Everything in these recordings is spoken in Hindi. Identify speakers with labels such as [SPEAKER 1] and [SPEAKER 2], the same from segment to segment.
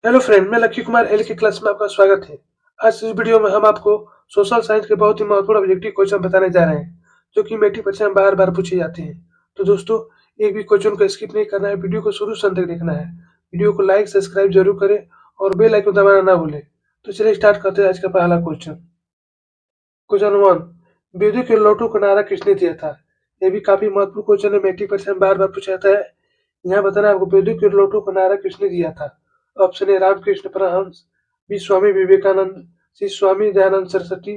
[SPEAKER 1] हेलो फ्रेंड, मैं लक्की कुमार एल की क्लास में आपका स्वागत है। आज इस वीडियो में हम आपको सोशल साइंस के बहुत ही महत्वपूर्ण ऑब्जेक्टिव क्वेश्चन बताने जा रहे हैं, जो कि मैट्रिक परीक्षा में बार बार पूछे जाते हैं। तो दोस्तों, एक भी क्वेश्चन को स्किप नहीं करना है, वीडियो को शुरू से अंत तक देखना है। वीडियो को लाइक सब्सक्राइब जरूर करें और बेल आइकन दबाना ना भूलें। तो चलिए स्टार्ट करते हैं आज का पहला क्वेश्चन। क्वेश्चन वन, विद्युत के लौटू का नारा किसने दिया था? ये भी काफी महत्वपूर्ण क्वेश्चन है, मैट्रिक परीक्षा में बार बार पूछा जाता है। यहाँ बताना है आपको, विद्युत के लौटू का नारा किसने दिया था? Option A Ramakrishna Paramhansa, B Swami Vivekananda, C Swami Dayanand Saraswati,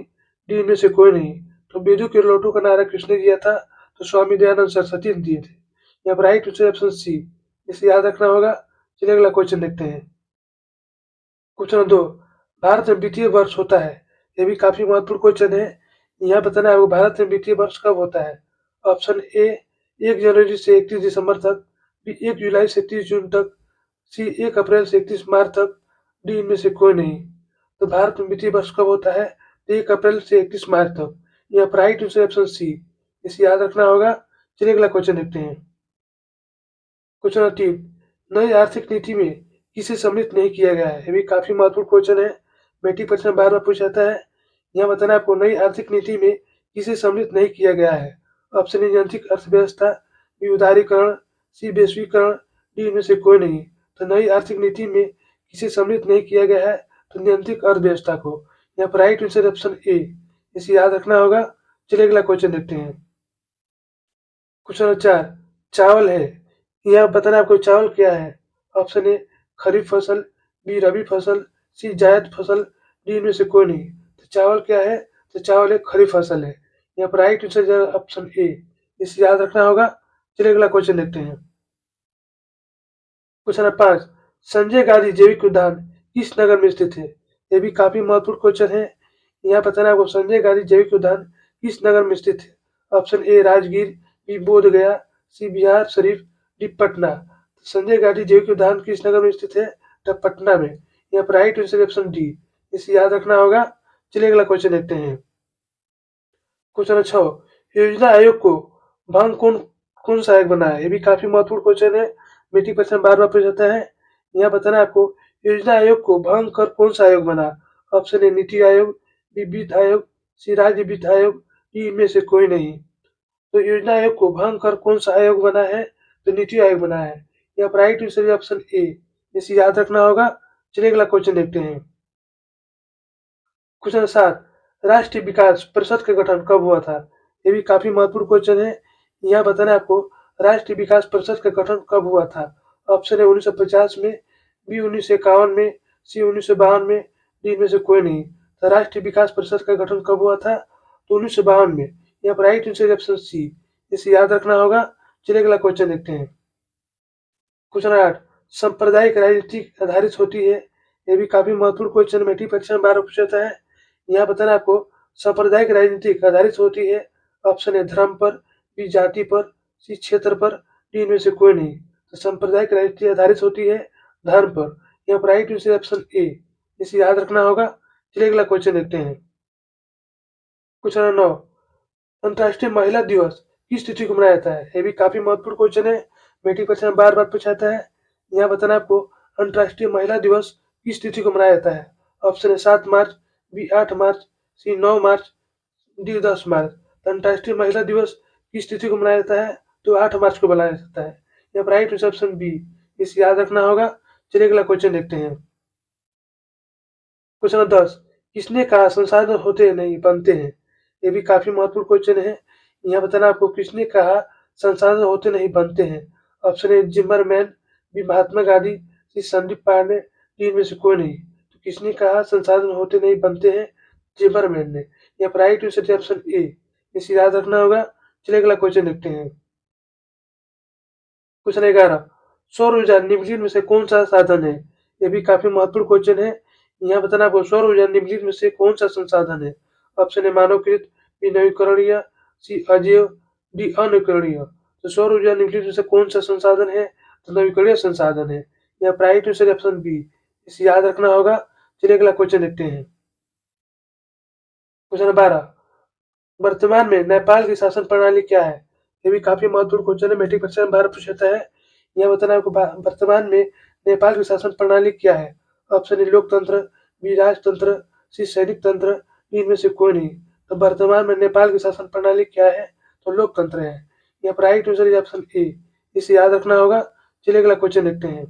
[SPEAKER 1] D इनमें से कोई नहीं। तो विद्युत के लौटू का नारा किसने दिया था? तो स्वामी दयानंद सरस्वती ने दिए थे। यहाँ पर राइट आंसर ऑप्शन सी, इसे याद रखना होगा। चलिए अगला क्वेश्चन देखते हैं। क्वेश्चन नंबर 2, भारत में वित्तीय वर्ष होता है? ये भी काफी महत्वपूर्ण क्वेश्चन है। यहाँ बताना है आपको, भारत में वित्तीय वर्ष कब होता है? ऑप्शन ए 1 जनवरी से 31 दिसंबर तक, बी 1 जुलाई से 30 जून तक, सी 1 अप्रैल से 31 मार्च तक, डी इनमें से कोई नहीं। तो भारत में वित्तीय वर्ष कब होता है? तो 1 अप्रैल से 31 मार्च तक। यहाँ पर राइट आंसर ऑप्शन सी, इसे याद रखना होगा। चलिए अगला क्वेश्चन देखते हैं। क्वेश्चन नंबर 3, नई आर्थिक नीति में किसे सम्मिलित नहीं किया गया है? ये भी काफी महत्वपूर्ण क्वेश्चन है, मैट्रिक परीक्षा में बार बार पूछा जाता है। यहाँ बताना है आपको, नई आर्थिक नीति में किसे सम्मिलित नहीं किया गया है? ऑप्शन ए नियंत्रित अर्थव्यवस्था, बी उदारीकरण, सी वैश्वीकरण, डी इनमें से कोई नहीं। तो नई आर्थिक नीति में किसे सम्मिलित नहीं किया गया है? तो नियंत्रित अर्थव्यवस्था को। यहाँ पर राइट आंसर ऑप्शन ए, इसे याद रखना होगा। चलिए अगला क्वेश्चन देखते हैं। क्वेश्चन नंबर 4, चावल है, यह बताना आपको चावल क्या है? ऑप्शन ए खरीफ फसल, बी रबी फसल, सी जायद फसल, डी इनमें से कोई नहीं। तो चावल क्या है? तो चावल एक खरीफ फसल है। यहाँ पर राइट आंसर ऑप्शन ए, इसे याद रखना होगा। चलिए अगला क्वेश्चन देखते हैं। क्वेश्चन नंबर 5, संजय गांधी जैविक उद्यान किस नगर में स्थित है? ये भी काफी महत्वपूर्ण क्वेश्चन है। यहाँ बताना आपको, संजय गांधी जैविक उद्यान किस नगर में स्थित है? ऑप्शन ए राजगीर, बी बोध गया, सी बिहार शरीफ, डी पटना। तो संजय गांधी जैविक उद्यान किस नगर में स्थित है? तो पटना में। यहाँ पर राइट आंसर ऑप्शन डी, इसे याद रखना होगा। चलिए अगला क्वेश्चन देखते हैं। क्वेश्चन नंबर 6, योजना आयोग को भंग कौन कौन सा आयोग बनाया? ये भी काफी महत्वपूर्ण क्वेश्चन है, मैट्रिक परीक्षा में बार बार पूछा जाता है। यहाँ बताना है आपको, योजना आयोग को भंग कर कौन सा आयोग बना? Option A NITI Aayog, B वित्त आयोग, सी राज्य वित्त आयोग, डी इनमें से कोई नहीं। तो योजना आयोग को भंग कर कौन सा आयोग बना है? तो नीति आयोग बना है। यहाँ पर राइट आंसर ऑप्शन ए, इसे याद रखना होगा। चलिए अगला क्वेश्चन देखते हैं। क्वेश्चन 7, राष्ट्रीय विकास परिषद का गठन कब हुआ था? ये भी काफी महत्वपूर्ण क्वेश्चन है। यहाँ बताना है आपको, राष्ट्रीय विकास परिषद का गठन कब हुआ था? ऑप्शन है 1950 में, बी 1951 में, सी 1952 में, डी इनमें से कोई नहीं। तो राष्ट्रीय विकास परिषद का गठन कब हुआ था? तो 1952 में। यहाँ पर राइट आंसर ऑप्शन सी, इसे याद रखना होगा। चलिए अगला क्वेश्चन देखते हैं। क्वेश्चन 8, सांप्रदायिक राजनीति आधारित होती है? ये भी काफी महत्वपूर्ण क्वेश्चन, मैट्रिक परीक्षा में बार पूछा जाता है। यहाँ बताना आपको, सांप्रदायिक राजनीति आधारित होती है। ऑप्शन है धर्म पर, बी जाति पर, सी क्षेत्र पर, डी इनमें से कोई नहीं। तो सांप्रदायिक राजनीति आधारित होती है धर्म पर। यहाँ पर राइट आंसर ऑप्शन ए, इसे याद रखना होगा। चलिए अगला क्वेश्चन देखते हैं। क्वेश्चन नंबर 9, अंतर्राष्ट्रीय महिला दिवस किस तिथि को मनाया जाता है? ये भी काफी महत्वपूर्ण क्वेश्चन है, मैट्रिक परीक्षा में बार बार पूछा जाता है। यहाँ बताना आपको, अंतर्राष्ट्रीय महिला दिवस किस तिथि को मनाया जाता है? ऑप्शन है 7 मार्च, बी 8 मार्च, सी 9 मार्च, डी 10 मार्च। तो अंतर्राष्ट्रीय महिला दिवस किस तिथि को मनाया जाता है? तो 8 मार्च को मनाया जाता है। यहाँ पर राइट आंसर ऑप्शन बी, इसे याद रखना होगा। चलिए अगला क्वेश्चन देखते हैं। क्वेश्चन नंबर 10, किसने कहा संसाधन होते नहीं बनते हैं? ये भी काफी महत्वपूर्ण क्वेश्चन है। यहाँ बताना आपको, किसने कहा संसाधन होते नहीं बनते हैं? Option A Zimmerman, B Mahatma Gandhi, C Sandeep Pandey, D इनमें से कोई नहीं। तो किसने कहा संसाधन होते नहीं बनते हैं? जिमरमैन ने। यहाँ पर राइट आंसर ऑप्शन ए, इसे याद रखना होगा। चलिए अगला क्वेश्चन देखते हैं। क्वेश्चन 11, सौर ऊर्जा निम्नलिखित में से कौन सा साधन है? ये भी काफी महत्वपूर्ण क्वेश्चन है। यहाँ बताना आपको, सौर ऊर्जा निम्नलिखित में से कौन सा संसाधन है? ऑप्शन है मानवकृत, बी नवीकरणीय, सी अजैव, डी अनवीकरणीय। तो सौर ऊर्जा निम्नलिखित में से कौन सा संसाधन है? तो नवीकरणीय संसाधन है। यहाँ राइट आंसर ऑप्शन बी, इसे याद रखना होगा। चलिए अगला क्वेश्चन देखते हैं। क्वेश्चन 12, वर्तमान में नेपाल की शासन प्रणाली क्या है? ये भी काफी महत्वपूर्ण क्वेश्चन है, मैट्रिक परीक्षा में बार पूछा जाता है। यह बताना आपको, वर्तमान में नेपाल की शासन प्रणाली क्या है? ऑप्शन ए लोकतंत्र, बी राजतंत्र, सी सैनिक तंत्र, डी इनमें से कोई नहीं। तो वर्तमान में नेपाल की शासन प्रणाली क्या है? तो लोकतंत्र है। यहाँ पर right answer is option A. इसे याद रखना होगा। चलिए अगला क्वेश्चन देखते हैं।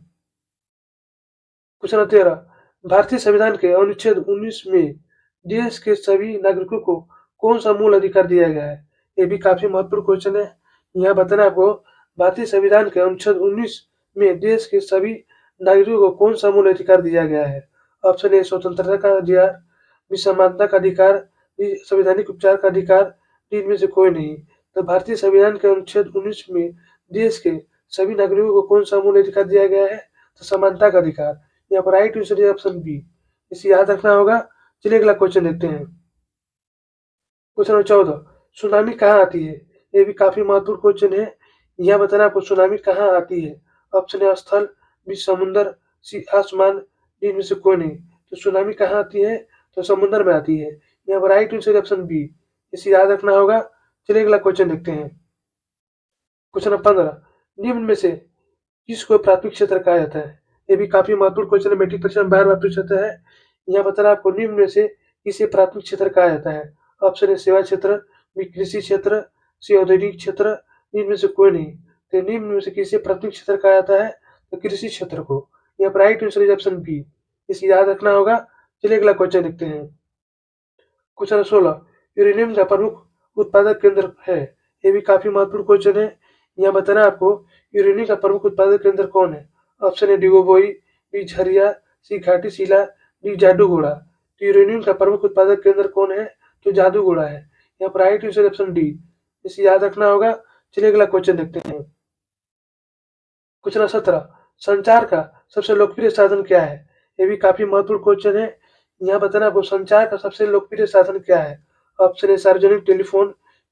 [SPEAKER 1] क्वेश्चन नंबर 13, भारतीय संविधान के अनुच्छेद 19 में देश के सभी नागरिकों को कौन सा मूल अधिकार दिया गया है? ये भी काफी महत्वपूर्ण क्वेश्चन है। यहाँ बताना आपको, भारतीय संविधान के अनुच्छेद 19 में देश के सभी नागरिकों को कौन सा मूल अधिकार दिया गया है? ऑप्शन ए स्वतंत्रता का अधिकार, बी समानता का अधिकार, बी संवैधानिक उपचार का अधिकार, डी इनमें से कोई नहीं। तो भारतीय संविधान के अनुच्छेद 19 में देश के सभी नागरिकों को कौन सा मूल अधिकार दिया गया है? तो समानता का अधिकार। यहाँ पर राइट आंसर है ऑप्शन बी। इसे याद रखना होगा। चलिए अगला क्वेश्चन देखते हैं। क्वेश्चन नंबर 14, सुनामी कहाँ आती है? ये भी काफी महत्वपूर्ण क्वेश्चन है। यह बताना आपको सुनामी कहाँ आती है। ऑप्शन ए स्थल, बी समुद्र, सी आसमान, डी इनमें से कोई नहीं। तो सुनामी कहाँ आती है? तो समुद्र में आती है। यहाँ पर राइट आंसर ऑप्शन बी। इसे याद रखना होगा। चलिए अगला क्वेश्चन देखते हैं। क्वेश्चन नंबर 15, निम्न में से किसको प्राथमिक क्षेत्र कहा जाता है? ये भी काफी महत्वपूर्ण क्वेश्चन है, मेट्रिक परीक्षा में बार-बार पूछा जाता है। यहाँ बताना आपको, निम्न में से किसे प्राथमिक क्षेत्र कहा जाता है? ऑप्शन ए सेवा क्षेत्र, बी कृषि क्षेत्र, सी औद्योगिक क्षेत्र, निम्न में से कोई नहीं। तो निम्न में से किसे प्राथमिक क्षेत्र कहा जाता है? तो कृषि क्षेत्र को। यहाँ पर right answer is option B. इसे याद रखना होगा। चलिए अगला क्वेश्चन देखते हैं। क्वेश्चन 16, यूरेनियम का प्रमुख उत्पादक केंद्र है। ये भी काफी महत्वपूर्ण क्वेश्चन है। यहाँ बताना आपको, यूरेनियम का प्रमुख उत्पादक केंद्र कौन है? ऑप्शन ए डिगोबोई, बी झरिया, सी घाटी शिला, डी जादूगोड़ा। तो यूरेनियम का प्रमुख उत्पादक केंद्र कौन है? तो जादूगोड़ा है। यहाँ पर राइट आंसर ऑप्शन डी। इसे याद रखना होगा। चलिए अगला क्वेश्चन देखते हैं। क्वेश्चन 17, संचार का सबसे लोकप्रिय साधन क्या है? ये भी काफी महत्वपूर्ण क्वेश्चन है। यहाँ बताना आपको, संचार का सबसे लोकप्रिय साधन क्या है? ऑप्शन ए सार्वजनिक telephone,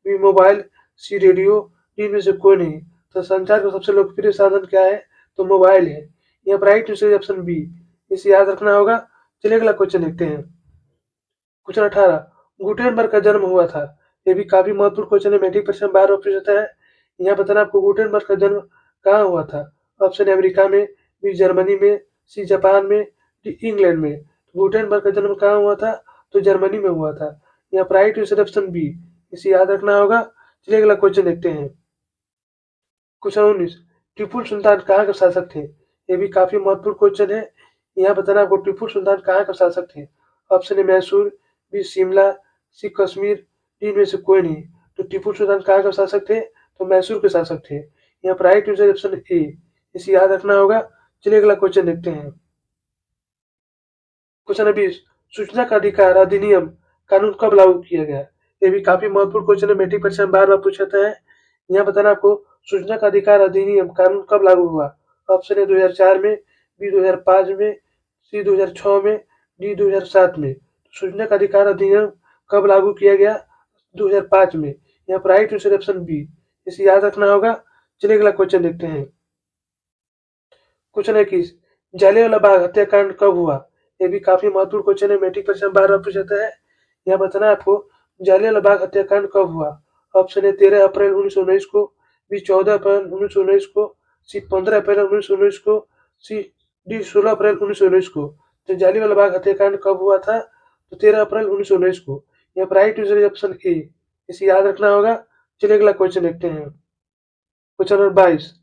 [SPEAKER 1] B mobile, C radio, D इनमें से कोई नहीं। तो संचार का सबसे लोकप्रिय साधन क्या है? तो मोबाइल है। यहाँ पर राइट आंसर ऑप्शन बी। इसे याद रखना होगा। चलिए अगला क्वेश्चन देखते हैं। क्वेश्चन 18, गुटेनबर्ग का जन्म हुआ था। ये भी काफी महत्वपूर्ण क्वेश्चन है, मेट्रिक परीक्षा में बार-बार पूछा जाता है। यहाँ बताना आपको, गुटेनबर्ग का जन्म कहाँ हुआ था? ऑप्शन ए अमेरिका में, बी जर्मनी में, सी जापान में, डी इंग्लैंड में। तो गुटेनबर्ग का जन्म कहाँ हुआ था? तो जर्मनी में हुआ था। यहाँ पर राइट आंसर ऑप्शन बी। इसे याद रखना होगा। चलिए अगला क्वेश्चन देखते हैं। क्वेश्चन 19, टीपू सुल्तान कहाँ के शासक थे? ये भी काफी महत्वपूर्ण क्वेश्चन है। यहाँ बताना आपको, टीपू सुल्तान कहाँ के शासक थे? Option A Mysore, B Shimla, C Kashmir, D इनमें से कोई नहीं। तो टीपू सुल्तान कहाँ के शासक थे? तो मैसूर के शासक थे। यहाँ पर राइट आंसर ऑप्शन ए। इसे याद रखना होगा। चलिए अगला क्वेश्चन देखते हैं। क्वेश्चन 20, सूचना का अधिकार अधिनियम कानून कब लागू किया गया? ये भी काफी महत्वपूर्ण क्वेश्चन है, मेट्रिक परीक्षा में बार-बार पूछा जाता है। यहाँ बताना आपको, सूचना का अधिकार अधिनियम कानून कब लागू हुआ? ऑप्शन ए 2004 में, बी 2005 में, सी 2006 में, डी 2007 में। सूचना का अधिकार अधिनियम कब लागू किया गया? 2005 में। यहाँ पर राइट आंसर ऑप्शन बी। इसे याद रखना होगा। चलिए अगला क्वेश्चन देखते हैं। क्वेश्चन 21, जालियांवाला बाग हत्याकांड कब हुआ? ये भी काफी महत्वपूर्ण क्वेश्चन है, मेट्रिक परीक्षा में बार-बार पूछा जाता है। यहाँ बताना है आपको, जालियांवाला बाग हत्याकांड कब हुआ? ऑप्शन ए 13 अप्रैल 1919 को, बी 14 अप्रैल 1919 को, सी 15 अप्रैल 1919 को, सी डी 16 अप्रैल 1919 को। तो जालियांवाला बाग हत्याकांड कब हुआ था? तो 13 अप्रैल 1919 को। यहाँ पर राइट आंसर ऑप्शन ए। इसे याद रखना होगा। चलिए अगला क्वेश्चन देखते हैं। क्वेश्चन नंबर 22,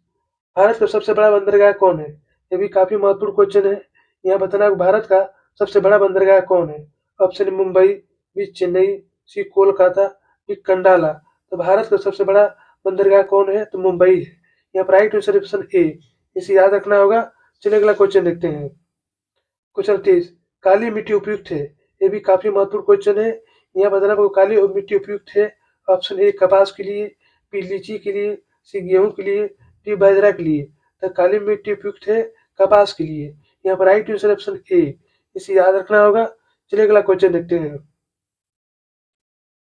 [SPEAKER 1] भारत का सबसे बड़ा बंदरगाह कौन है? ये भी काफी महत्वपूर्ण क्वेश्चन है। यहाँ बताना है, भारत का सबसे बड़ा बंदरगाह कौन है? Option A Mumbai, B Chennai, C Kolkata, D Kandla. तो भारत का सबसे बड़ा बंदरगाह कौन है? तो मुंबई है। यहाँ पर राइट आंसर ऑप्शन ए। इसे याद रखना होगा। चलिए अगला क्वेश्चन देखते हैं। क्वेश्चन 23, काली मिट्टी उपयुक्त है। ये भी काफी महत्वपूर्ण क्वेश्चन है। यहाँ बताना आपको, काली मिट्टी उपयुक्त है। ऑप्शन ए कपास के लिए, बी लीची के लिए, सी गेहूं के लिए, डी बाजरा के लिए। तो काली मिट्टी उपयुक्त है कपास के लिए। यहाँ पर राइट आंसर ऑप्शन ए। इसे याद रखना होगा। चलिए अगला क्वेश्चन देखते हैं।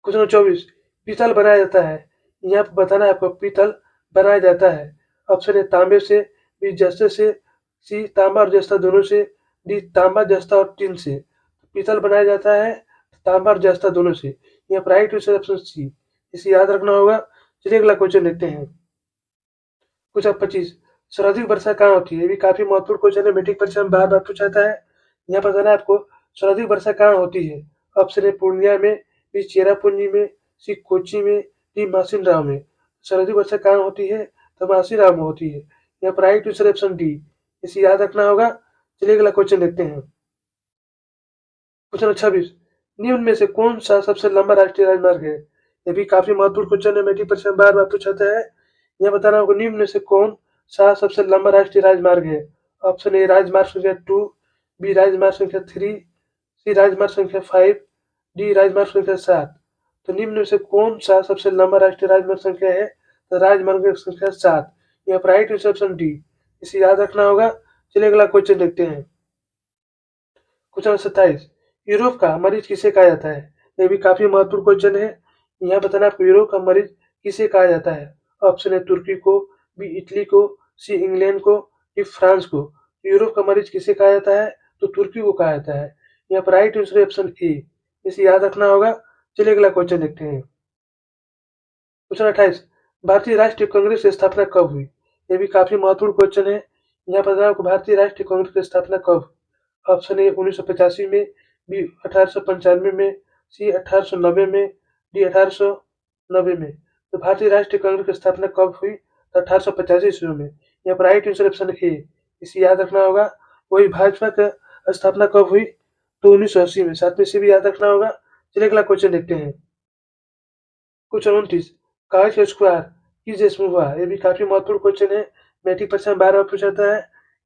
[SPEAKER 1] क्वेश्चन 24, पीतल बनाया जाता है। यहाँ पर बताना है आपको, पीतल बनाया जाता है। ऑप्शन ए तांबे से, बी जस्ते से, सी तांबा और जस्ता दोनों से, डी तांबा जस्ता और टिन से। पीतल बनाया जाता है तांबा और जस्ता दोनों से। यहाँ पर राइट आंसर ऑप्शन सी। इसे याद रखना होगा। चलिए अगला क्वेश्चन देखते हैं। क्वेश्चन 25, सर्वाधिक वर्षा कहाँ होती है? ये भी काफी महत्वपूर्ण क्वेश्चन है, मेट्रिक परीक्षा में बार-बार पूछा जाता है। यहाँ पर बताना है आपको सर्वाधिक वर्षा कहाँ होती है। ऑप्शन ए पूर्णिया में, बी चेरापूंजी में, सी कोच्चि में, डी मासिनराव में। सर्वाधिक वर्षा कहाँ होती है, तो मासिनराव में होती है। यहाँ पर राइट आंसर ऑप्शन डी, इसे याद रखना होगा। चलिए अगला क्वेश्चन देखते हैं। क्वेश्चन 26, निम्न में से कौन सा सबसे लंबा राष्ट्रीय राजमार्ग है। ये भी काफी महत्वपूर्ण क्वेश्चन है, मैट्रिक परीक्षा में बार बार पूछा जाता है। यह बताना होगा निम्न में से कौन सा सबसे लंबा राष्ट्रीय राजमार्ग है। ऑप्शन ए राजमार्ग संख्या 2, बी राजमार्ग संख्या 3, सी राजमार्ग संख्या 5, डी राजमार्ग संख्या 7। तो निम्न में से कौन सा सबसे लंबा राष्ट्रीय राजमार्ग संख्या है, तो राजमार्ग संख्या 7। यहाँ पर राइट आंसर ऑप्शन डी, इसे याद रखना होगा। चलिए अगला क्वेश्चन देखते हैं। क्वेश्चन 27, यूरोप का मरीज किसे कहा जाता है। यह भी काफी महत्वपूर्ण क्वेश्चन है। यहाँ बताना आपको यूरोप का मरीज किसे कहा जाता है। ऑप्शन है तुर्की को, बी इटली को, सी इंग्लैंड को, डी फ्रांस को। यूरोप का मरीज किसे कहा जाता है, तो तुर्की को कहा जाता है। यहाँ पर राइट आंसर ऑप्शन ए, इसे याद रखना होगा। चलिए अगला क्वेश्चन देखते हैं। क्वेश्चन 28, भारतीय राष्ट्रीय कांग्रेस की स्थापना कब हुई। यह भी काफी महत्वपूर्ण क्वेश्चन है। यहाँ पर आपको भारतीय राष्ट्रीय कांग्रेस की स्थापना कब। ऑप्शन ए 1985 में, बी 1895 में, सी 1890 में, डी 1890 में। तो भारतीय राष्ट्रीय कांग्रेस की स्थापना कब हुई, तो 1885 ईस्वी में। यहाँ पर राइट आंसर ऑप्शन ए, इसे याद रखना होगा। वही भाजपा का स्थापना कब हुई, तो 1980 में। साथ में इसे भी याद रखना होगा। चलिए अगला क्वेश्चन देखते हैं। क्वेश्चन 29, कागज का स्क्वायर किस देश में हुआ। ये भी काफी महत्वपूर्ण क्वेश्चन है, मैट्रिक परीक्षा में बार बार पूछा जाता है।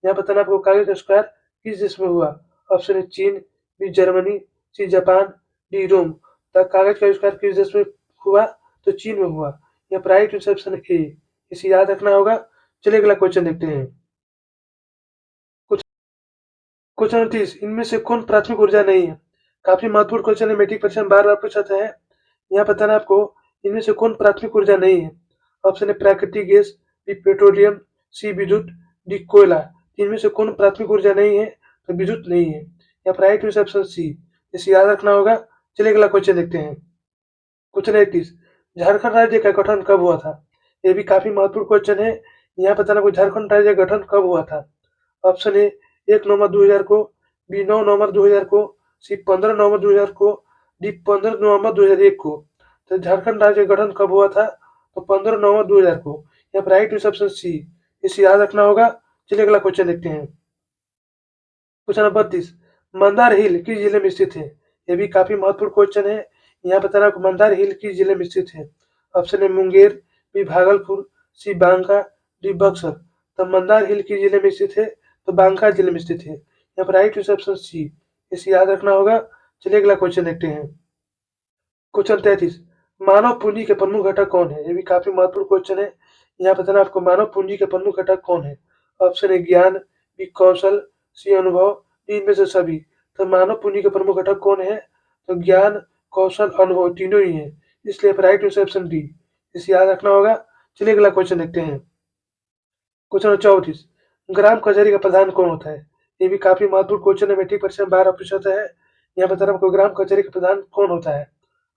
[SPEAKER 1] यहाँ बताना आपको कागज का स्क्वायर किस देश में हुआ। ऑप्शन है चीन, B Germany, C Japan, D Rome. तो कागज का स्क्वायर किस देश में हुआ, तो चीन में हुआ। यहाँ पर राइट आंसर ऑप्शन ए, इसे याद रखना होगा। चलिए अगला क्वेश्चन देखते हैं। क्वेश्चन 29, इनमें से कौन प्राथमिक ऊर्जा नहीं है। काफी महत्वपूर्ण क्वेश्चन है, मैट्रिक परीक्षा में बार बार पूछा जाता है। यहाँ बताना आपको इनमें से कौन प्राथमिक ऊर्जा नहीं है। ऑप्शन है प्राकृतिक गैस, बी पेट्रोलियम, सी विद्युत, डी कोयला। इनमें से कौन प्राथमिक ऊर्जा नहीं है, तो विद्युत नहीं है। यहाँ पर राइट आंसर ऑप्शन सी, इसे याद रखना होगा। चलिए अगला क्वेश्चन देखते हैं। क्वेश्चन 31, झारखंड राज्य का गठन कब हुआ था। ये भी काफी महत्वपूर्ण क्वेश्चन है। यहाँ बताना आपको झारखंड राज्य का गठन कब हुआ था। ऑप्शन ए 1 नवंबर 2000 को, बी 9 नवंबर 2000 को, सी 15 नवंबर 2000 को, डी 15 नवंबर 2001 को। तो झारखंड राज्य का गठन कब हुआ था, तो 15 नवंबर 2000 को। यहाँ पर राइट आंसर ऑप्शन सी, इसे याद रखना होगा। चलिए अगला क्वेश्चन देखते हैं। क्वेश्चन नंबर 32, मंदार हिल किस जिले में स्थित है। ये भी काफी महत्वपूर्ण क्वेश्चन है। यहाँ बताना आपको मंदार हिल किस जिले में स्थित है। ऑप्शन है मुंगेर, बी भागलपुर, सी बांका, डी बक्सर। तो मंदार हिल किस जिले में स्थित है, तो बांका जिले में स्थित है। यहाँ पर राइट आंसर ऑप्शन सी, इसे याद रखना होगा। चलिए अगला क्वेश्चन देखते हैं। क्वेश्चन 33, मानव पूंजी के प्रमुख घटक कौन है। ये भी काफी महत्वपूर्ण क्वेश्चन है। यहाँ बताना आपको मानव पूंजी के प्रमुख घटक कौन है। ऑप्शन है ज्ञान, बी कौशल, सी अनुभव, डी इनमें से सभी। तो मानव पूंजी के प्रमुख घटक कौन है, तो ज्ञान, कौशल, अनुभव तीनों ही है। इसलिए राइट आंसर ऑप्शन डी, इसे याद रखना होगा। चलिए अगला क्वेश्चन देखते हैं। क्वेश्चन 34, ग्राम कचहरी का प्रधान कौन होता है। ये भी काफी महत्वपूर्ण क्वेश्चन है, मैट्रिक परीक्षा में बार पूछा जाता है। यहाँ बताना आपको ग्राम कचहरी का प्रधान कौन होता है।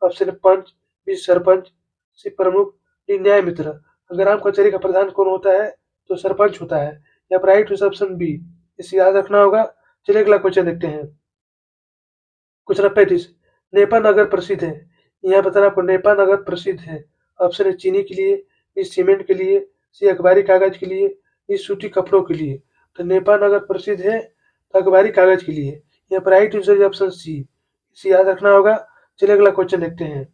[SPEAKER 1] ऑप्शन है पंच, बी सरपंच, सी प्रमुख, डी न्याय मित्र। ग्राम कचहरी का प्रधान कौन होता है, तो सरपंच होता है। यहाँ पर राइट आंसर ऑप्शन बी, इसे याद रखना होगा। चलिए अगला क्वेश्चन देखते हैं। क्वेश्चन 35, नेपा नगर प्रसिद्ध है। यहाँ बताना आपको नेपा नगर प्रसिद्ध है। ऑप्शन है चीनी के लिए, बी सीमेंट के लिए, सी अखबारी कागज के लिए, डी सूती कपड़ों के लिए। तो नेपा नगर प्रसिद्ध है तो अखबारी कागज के लिए। यहाँ पर राइट आंसर ऑप्शन सी, इसे याद रखना होगा। चलिए अगला क्वेश्चन देखते हैं।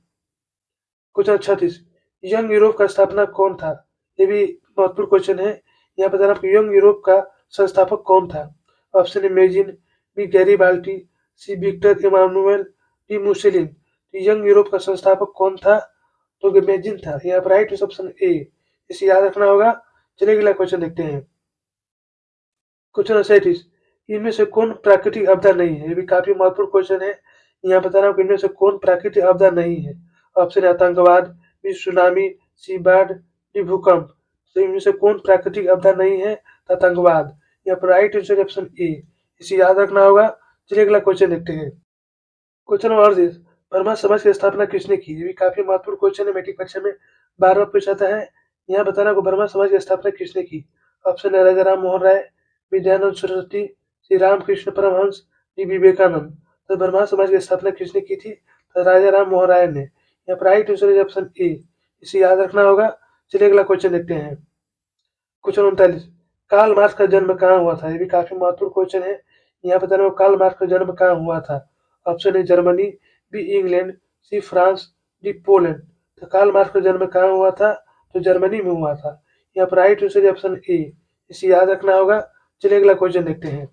[SPEAKER 1] क्वेश्चन 36, यंग यूरोप का स्थापना कौन था। ये भी महत्वपूर्ण क्वेश्चन है। यहाँ बताना आपको यंग यूरोप का संस्थापक कौन था। ऑप्शन है Mazzini, B Garibaldi, C Victor Emmanuel, D Mussolini. Young Europe का संस्थापक कौन था, तो मेजिन था। यहाँ पर राइट ऑप्शन ए, इसे याद रखना होगा। चलिए अगला क्वेश्चन देखते हैं। क्वेश्चन 37, इनमें से कौन प्राकृतिक आपदा नहीं है। ये भी काफी महत्वपूर्ण क्वेश्चन है। यहाँ बताना आपको इनमें से कौन प्राकृतिक आपदा नहीं है। ऑप्शन है आतंकवाद, बी सुनामी, सी बाढ़, डी भूकंप। तो इनमें से कौन प्राकृतिक आपदा नहीं है, तो आतंकवाद। यहाँ पर राइट आंसर ऑप्शन ए, इसे याद रखना होगा। चलिए अगला क्वेश्चन देखते हैं। क्वेश्चन नंबर 38, वर्मा समाज की स्थापना किसने की। ये भी काफी महत्वपूर्ण क्वेश्चन है, मैट्रिक परीक्षा में बार बार पूछा जाता है। यहाँ बताना आपको वर्मा समाज की स्थापना किसने की। ऑप्शन है राजा राम मोहन राय, विद्यानंद सरस्वती, श्री रामकृष्ण परमहंस, डी विवेकानंद। तो ब्राह्मण समाज की स्थापना किसने की थी? तो राजा राम मोहन राय ने। यहाँ पर राइट आंसर है ऑप्शन ए, इसे याद रखना होगा। चलिए अगला क्वेश्चन देखते हैं। क्वेश्चन 39, कार्ल मार्क्स का जन्म कहाँ हुआ था? ये भी काफी महत्वपूर्ण क्वेश्चन है। यहाँ बताना होगा कार्ल मार्क्स का जन्म कहाँ हुआ था। Option A Germany, B England, C France, D Poland. तो कार्ल मार्क्स का जन्म कहाँ हुआ था? तो जर्मनी में हुआ था। यहाँ पर राइट आंसर है ऑप्शन ए, इसे याद रखना होगा। चलिए अगला क्वेश्चन देखते हैं।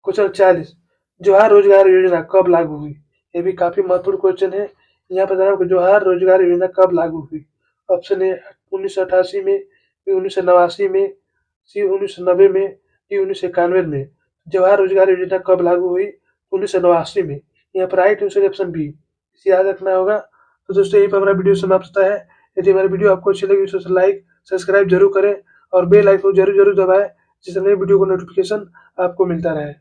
[SPEAKER 1] क्वेश्चन 40, जवाहर रोजगार योजना कब लागू हुई? ये भी काफी महत्वपूर्ण क्वेश्चन है। यहाँ पर बताना जवाहर रोजगार योजना कब लागू हुई। ऑप्शन ए 1988 में, बी 1989 में, सी 1990 में, डी 1991 में। जवाहर रोजगार योजना कब लागू हुई? 1989 में। यहाँ पर राइट आंसर ऑप्शन बी, इसे याद रखना होगा। तो दोस्तों यही पर हमारा वीडियो समाप्त होता है। यदि हमारी वीडियो आपको अच्छी लगी तो लाइक सब्सक्राइब जरूर करें और बेल आइकन जरूर जरूर दबाएं, जिससे नई वीडियो को नोटिफिकेशन आपको मिलता रहे।